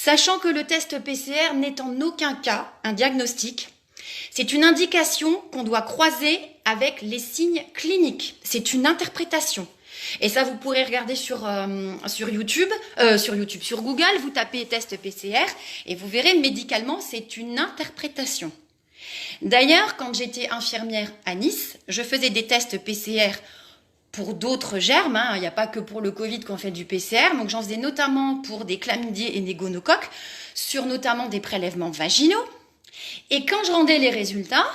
Sachant que le test PCR n'est en aucun cas un diagnostic, c'est une indication qu'on doit croiser avec les signes cliniques. C'est une interprétation. Et ça, vous pourrez regarder sur YouTube, sur Google, vous tapez test PCR et vous verrez médicalement, c'est une interprétation. D'ailleurs, quand j'étais infirmière à Nice, je faisais des tests PCR pour d'autres germes, hein. Il n'y a pas que pour le Covid qu'on fait du PCR, donc j'en faisais notamment pour des chlamydiés et des gonocoques, sur notamment des prélèvements vaginaux. Et quand je rendais les résultats,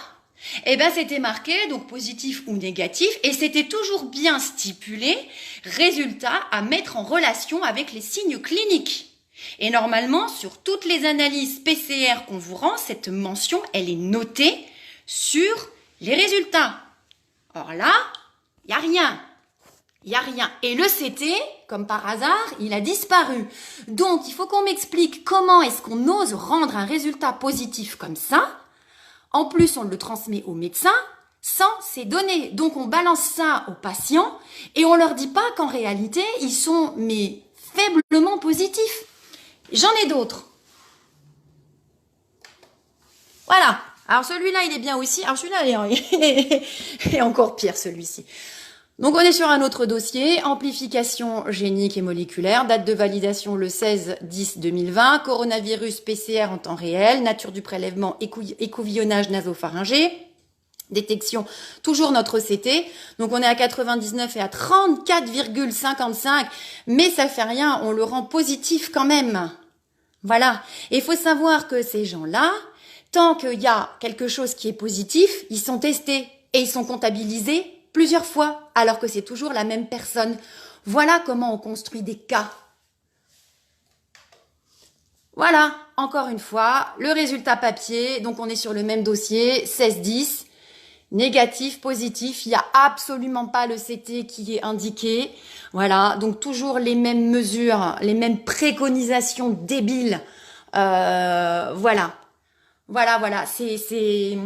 eh ben c'était marqué donc positif ou négatif et c'était toujours bien stipulé résultat à mettre en relation avec les signes cliniques. Et normalement, sur toutes les analyses PCR qu'on vous rend, cette mention, elle est notée sur les résultats. Or là, il n'y a rien. Il n'y a rien. Et le CT, comme par hasard, il a disparu. Donc, il faut qu'on m'explique comment est-ce qu'on ose rendre un résultat positif comme ça. En plus, on le transmet aux médecins sans ces données. Donc, on balance ça aux patients et on leur dit pas qu'en réalité, ils sont mais faiblement positifs. J'en ai d'autres. Voilà. Alors, celui-là, il est bien aussi. Alors, celui-là, il est encore pire, celui-ci. Donc, on est sur un autre dossier. Amplification génique et moléculaire. Date de validation le 16-10-2020. Coronavirus PCR en temps réel. Nature du prélèvement, écouvillonnage nasopharyngé. Détection, toujours notre CT. Donc, on est à 99 et à 34,55. Mais ça fait rien. On le rend positif quand même. Voilà. Et il faut savoir que ces gens-là, tant qu'il y a quelque chose qui est positif, ils sont testés et ils sont comptabilisés plusieurs fois, alors que c'est toujours la même personne. Voilà comment on construit des cas. Voilà, encore une fois, le résultat papier. Donc, on est sur le même dossier, 16-10. Négatif, positif, il n'y a absolument pas le CT qui est indiqué. Voilà, donc toujours les mêmes mesures, les mêmes préconisations débiles. Voilà, c'est